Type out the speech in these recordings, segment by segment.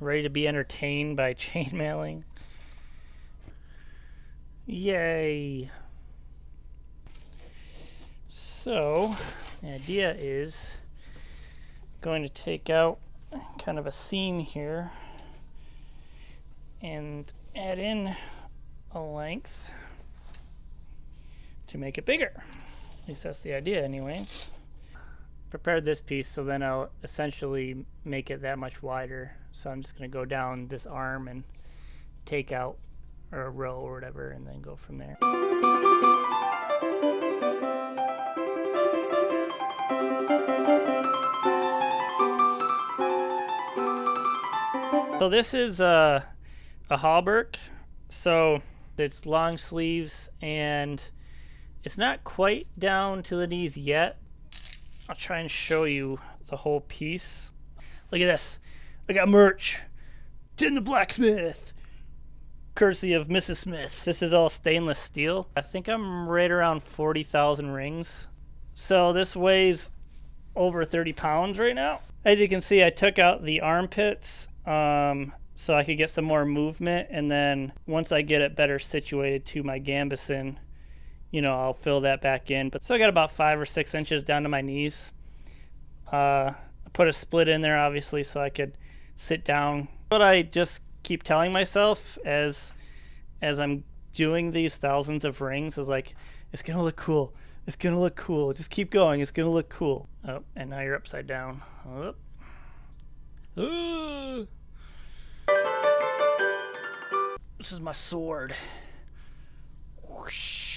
Ready to be entertained by chainmailing. Yay! So, the idea is going to take out kind of a seam here and add in a length to make it bigger. At least that's the idea anyways. Prepared this piece, so then I'll essentially make it that much wider. So I'm just going to go down this arm and take out or a row or whatever and then go from there. So this is a hauberk. So it's long sleeves and it's not quite down to the knees yet. I'll try and show you the whole piece. Look at this. I got merch. TimTheBlacksmith. Courtesy of Mrs. Smith. This is all stainless steel. I think I'm right around 40,000 rings. So this weighs over 30 pounds right now. As you can see, I took out the armpits so I could get some more movement. And then once I get it better situated to my gambeson, you know, I'll fill that back in. But so I got about 5 or 6 inches down to my knees. I put a split in there, obviously, so I could sit down. But I just keep telling myself as I'm doing these thousands of rings is like, it's gonna look cool. It's gonna look cool. Just keep going. It's gonna look cool. Oh, and now you're upside down. Oh. This is my sword. Whooshing.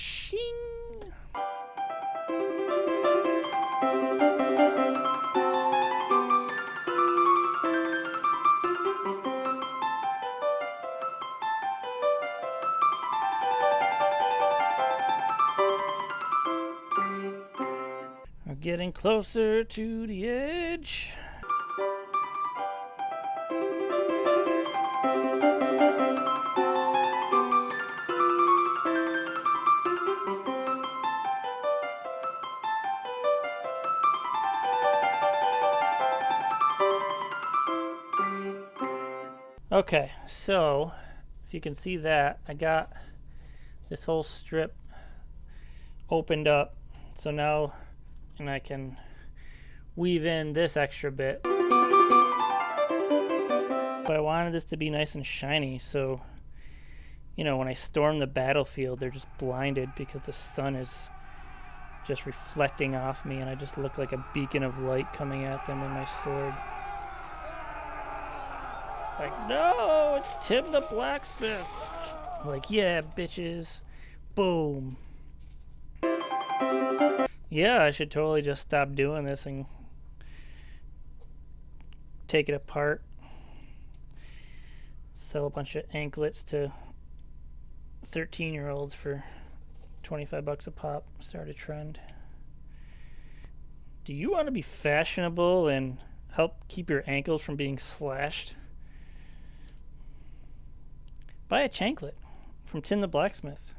We're getting closer to the edge. Okay, so if you can see that, I got this whole strip opened up. So now, and I can weave in this extra bit. But I wanted this to be nice and shiny, so, you know, when I storm the battlefield, they're just blinded because the sun is just reflecting off me and I just look like a beacon of light coming at them with my sword. Like, no, it's Tim the Blacksmith. I'm like, yeah, bitches. Boom. Yeah, I should totally just stop doing this and take it apart. Sell a bunch of anklets to 13-year-olds for 25 bucks a pop. Start a trend. Do you want to be fashionable and help keep your ankles from being slashed? Buy a chanklet from Tim the Blacksmith.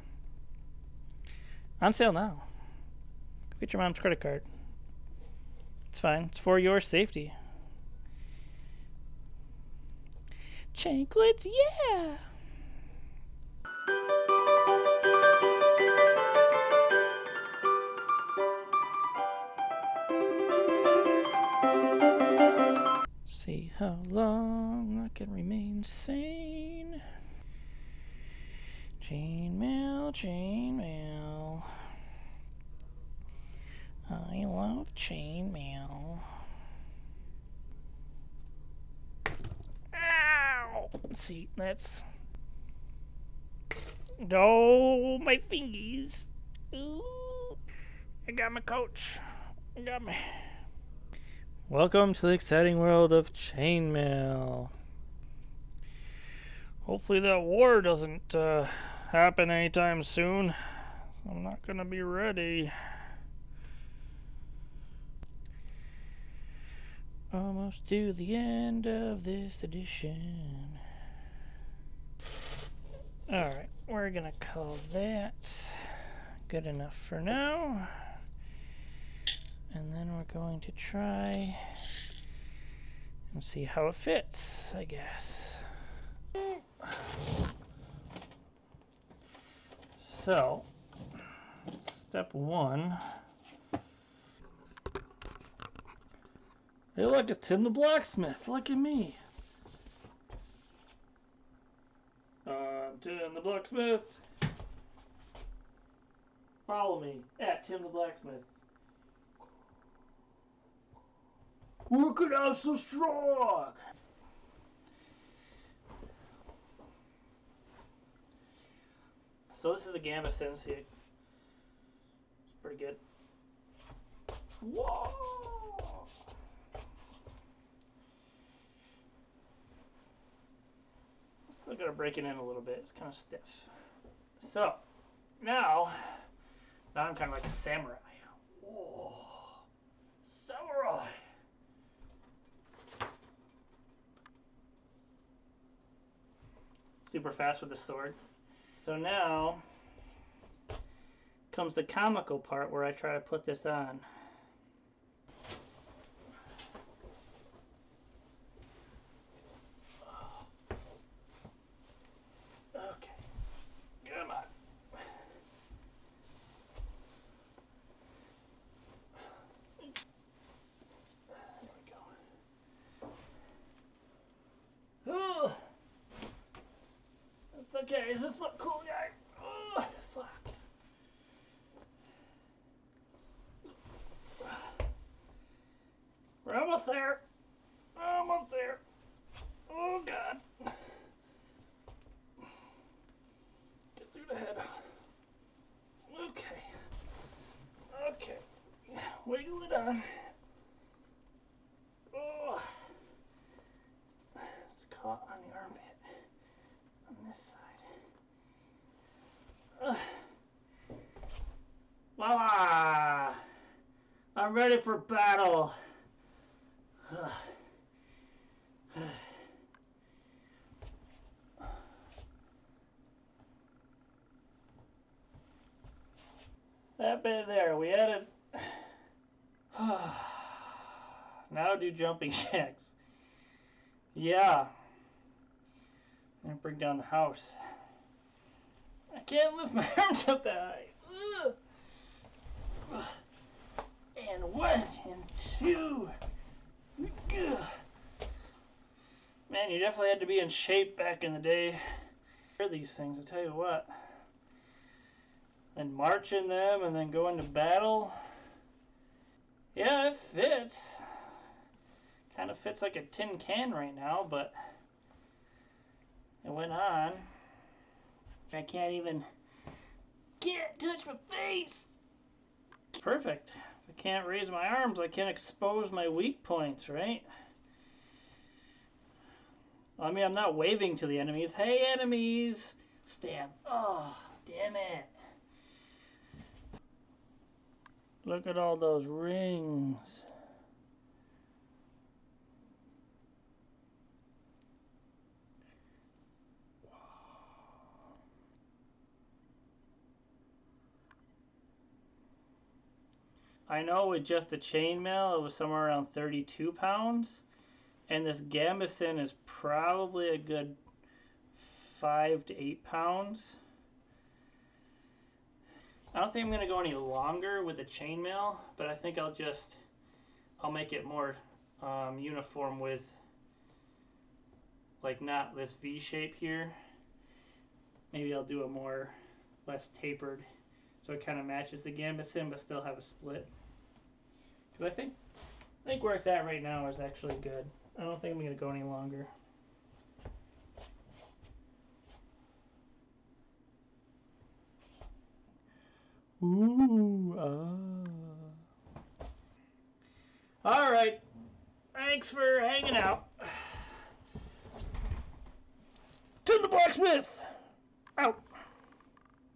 On sale now. Get your mom's credit card. It's fine. It's for your safety. Chanklets, yeah! See how long I can remain sane. Chainmail, chainmail. I love chainmail. Ow! Let's see, that's... Oh, my fingies. Ooh. I got my coach. I got me. Welcome to the exciting world of chainmail. Hopefully that war doesn't happen anytime soon. I'm not gonna be ready. Almost to the end of this edition. Alright, we're gonna call that good enough for now. And then we're going to try Let's see how it fits, I guess. So, step one. Hey look, it's Tim the Blacksmith. Look at me. I'm Tim the Blacksmith. Follow me at Tim the Blacksmith. Working out so strong. So this is the gambeson. See, it's pretty good. Whoa! Still gotta break it in a little bit. It's kind of stiff. So now I'm kind of like a samurai. Whoa! Samurai! Super fast with the sword. So now comes the comical part where I try to put this on. Okay, come on. There we go. Oh, that's okay. Does this look cool, guy? Oh, fuck. We're almost there. Almost there. Oh, God. Get through the head. Okay. Okay. Wiggle it on. Oh. It's caught on the armpit. On this side. Voila! I'm ready for battle. That bit there, we added. Now do jumping jacks. Yeah. I'm gonna bring down the house. I can't lift my arms up that high. And one and two. Man, you definitely had to be in shape back in the day. These things, I tell you what. And march in them and then go into battle. Yeah, it fits. Kind of fits like a tin can right now, but it went on. I can't touch my face. Perfect. If I can't raise my arms, I can't expose my weak points, right? I mean, I'm not waving to the enemies. Hey, enemies! Stab. Oh, damn it. Look at all those rings. I know with just the chainmail, it was somewhere around 32 pounds. And this gambeson is probably a good 5 to 8 pounds. I don't think I'm going to go any longer with the chainmail, but I think I'll make it more uniform with, like, not this V shape here. Maybe I'll do a less tapered, so it kind of matches the gambeson, but still have a split. Because I think where it's at right now is actually good. I don't think I'm going to go any longer. Ooh, All right. Thanks for hanging out. Tim the Blacksmith! Out!